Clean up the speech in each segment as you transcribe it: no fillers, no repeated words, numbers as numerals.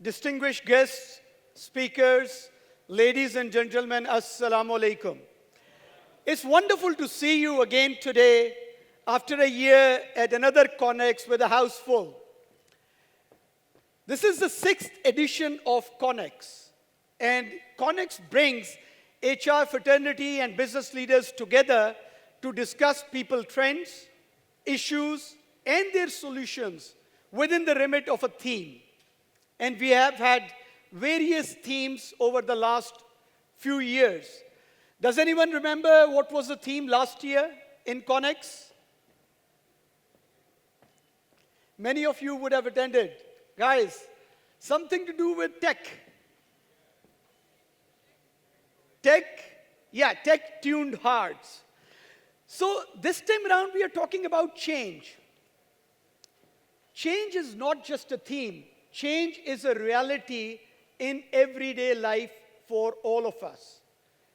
distinguished guests, speakers, ladies and gentlemen, Assalamu alaikum. It's wonderful to see you again today after a year at another CONNEX with a house full. This is the 6th edition of CONNEX, and CONNEX brings HR fraternity and business leaders together to discuss people trends, issues, and their solutions within the remit of a theme. And we have had various themes over the last few years. Does anyone remember what was the theme last year in CONNEX? Many of you would have attended. Guys, something to do with tech. Tech-tuned hearts. So this time around, we are talking about change. Change is not just a theme. Change is a reality in everyday life for all of us.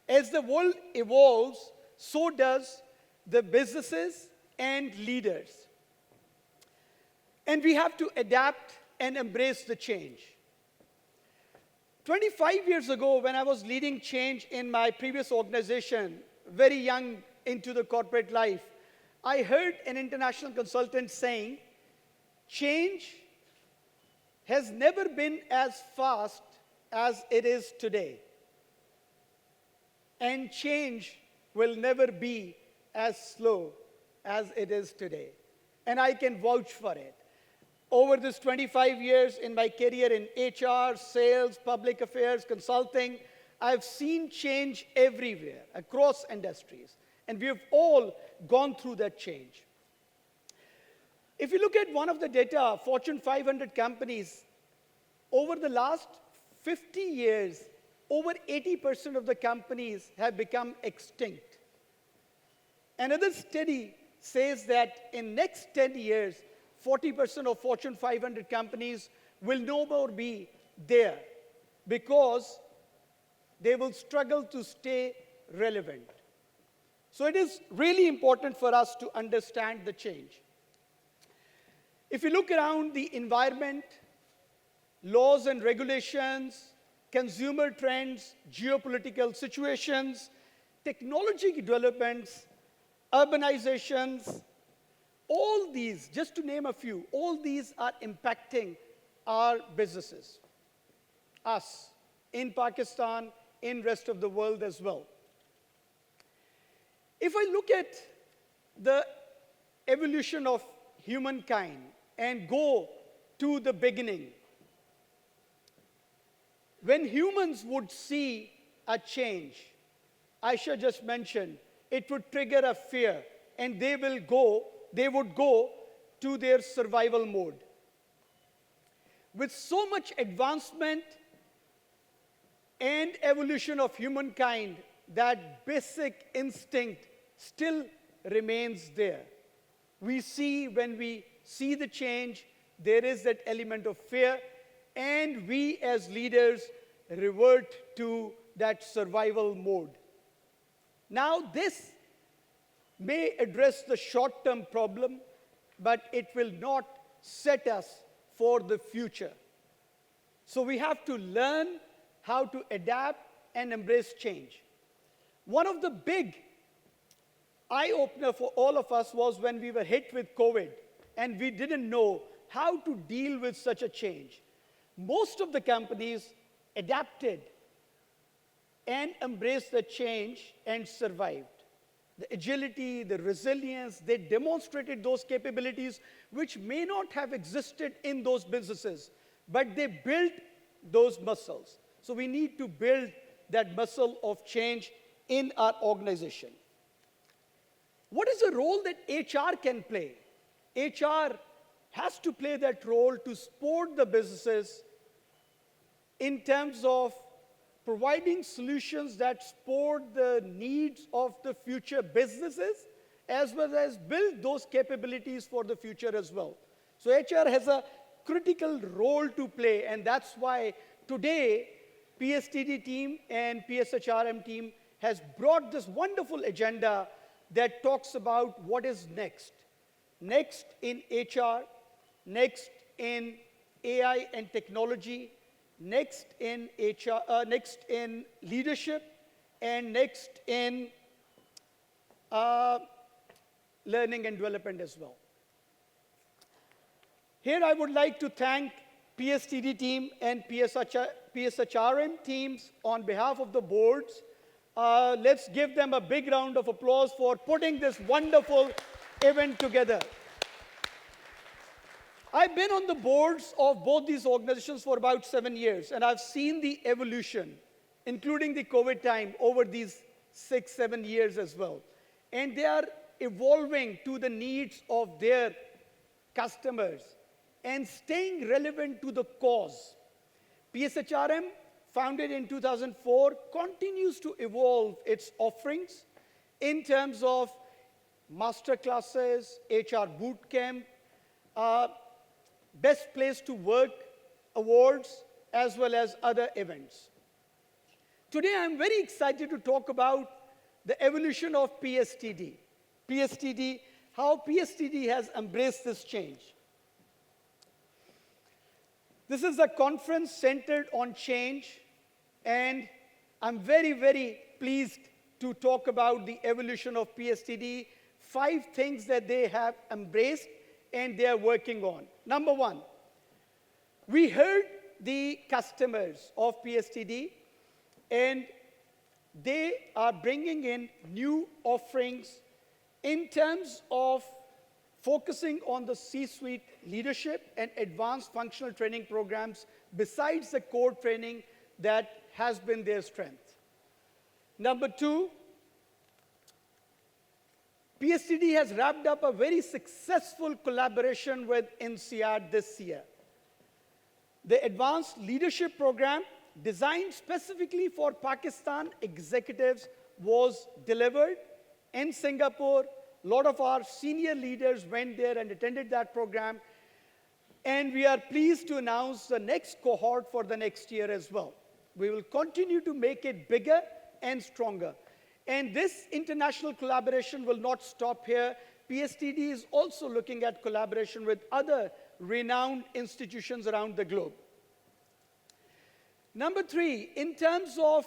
As the world evolves, so does the businesses and leaders. And we have to adapt and embrace the change. 25 years ago, when I was leading change in my previous organization, very young into the corporate life, I heard an international consultant saying, change has never been as fast as it is today. And change will never be as slow as it is today. And I can vouch for it. Over this 25 years in my career in HR, sales, public affairs, consulting, I've seen change everywhere, across industries. And we have all gone through that change. If you look at one of the data, Fortune 500 companies, over the last 50 years, over 80% of the companies have become extinct. Another study says that in next 10 years, 40% of Fortune 500 companies will no more be there because they will struggle to stay relevant. So it is really important for us to understand the change. If you look around the environment, laws and regulations, consumer trends, geopolitical situations, technology developments, urbanizations, all these, just to name a few, all these are impacting our businesses, us, in Pakistan, in rest of the world as well. If I look at the evolution of humankind and go to the beginning, when humans would see a change, Aisha just mentioned, it would trigger a fear, and they would go to their survival mode. With so much advancement and evolution of humankind, that basic instinct still remains there. We see, when we see the change, there is that element of fear, and we as leaders revert to that survival mode. Now, this may address the short-term problem, but it will not set us for the future. So we have to learn how to adapt and embrace change. One of the big eye-opener for all of us was when we were hit with COVID, and we didn't know how to deal with such a change. Most of the companies adapted and embraced the change and survived. The agility, the resilience, they demonstrated those capabilities which may not have existed in those businesses, but they built those muscles. So we need to build that muscle of change in our organization. What is the role that HR can play? HR has to play that role to support the businesses in terms of providing solutions that support the needs of the future businesses, as well as build those capabilities for the future as well. So HR has a critical role to play, and that's why today PSTD team and PSHRM team has brought this wonderful agenda that talks about what is next. Next in HR, next in AI and technology, next in HR, next in leadership, and next in learning and development as well. Here I would like to thank PSTD team and PSHRM teams on behalf of the boards. Let's give them a big round of applause for putting this wonderful event together. I've been on the boards of both these organizations for about 7 years, and I've seen the evolution, including the COVID time, over these 6, 7 years as well. And they are evolving to the needs of their customers and staying relevant to the cause. PSHRM, founded in 2004, continues to evolve its offerings in terms of master classes, HR bootcamp, best place to work awards, as well as other events. Today, I'm very excited to talk about the evolution of PSTD. PSTD, how PSTD has embraced this change. This is a conference centered on change, and I'm very, very pleased to talk about the evolution of PSTD, 5 things that they have embraced and they are working on. Number 1, we heard the customers of PSTD, and they are bringing in new offerings in terms of focusing on the C-suite leadership and advanced functional training programs besides the core training that has been their strength. Number 2, PSTD has wrapped up a very successful collaboration with INSEAD this year. The Advanced Leadership Program, designed specifically for Pakistan executives, was delivered in Singapore. A lot of our senior leaders went there and attended that program. And we are pleased to announce the next cohort for the next year as well. We will continue to make it bigger and stronger. And this international collaboration will not stop here. PSTD is also looking at collaboration with other renowned institutions around the globe. Number 3, in terms of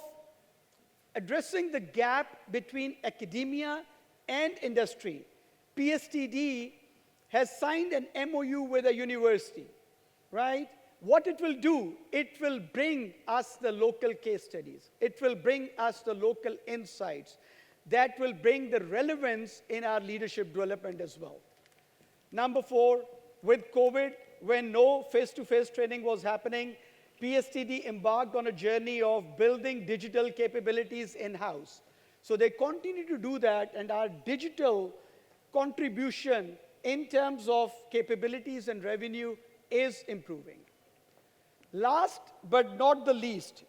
addressing the gap between academia and industry, PSTD has signed an MOU with a university, right? What it will do, it will bring us the local case studies. It will bring us the local insights that will bring the relevance in our leadership development as well. Number 4, with COVID, when no face-to-face training was happening, PSTD embarked on a journey of building digital capabilities in-house. So they continue to do that, and our digital contribution in terms of capabilities and revenue is improving. Last but not the least,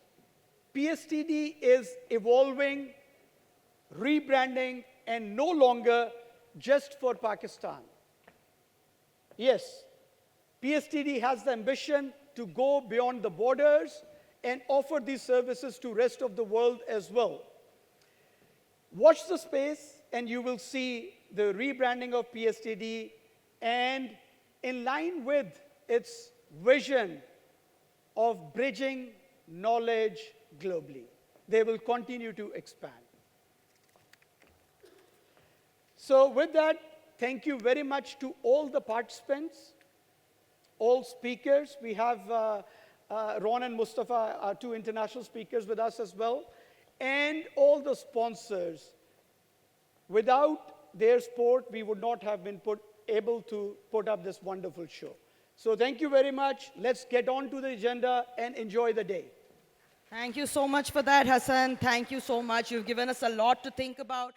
PSTD is evolving, rebranding, and no longer just for Pakistan. Yes, PSTD has the ambition to go beyond the borders and offer these services to the rest of the world as well. Watch the space, and you will see the rebranding of PSTD, and in line with its vision of bridging knowledge globally, they will continue to expand. So with that, thank you very much to all the participants, all speakers. We have Ron and Mustafa, our 2 international speakers, with us as well, and all the sponsors. Without their support, we would not have been able to put up this wonderful show. So thank you very much. Let's get on to the agenda and enjoy the day. Thank you so much for that, Hasan. Thank you so much. You've given us a lot to think about.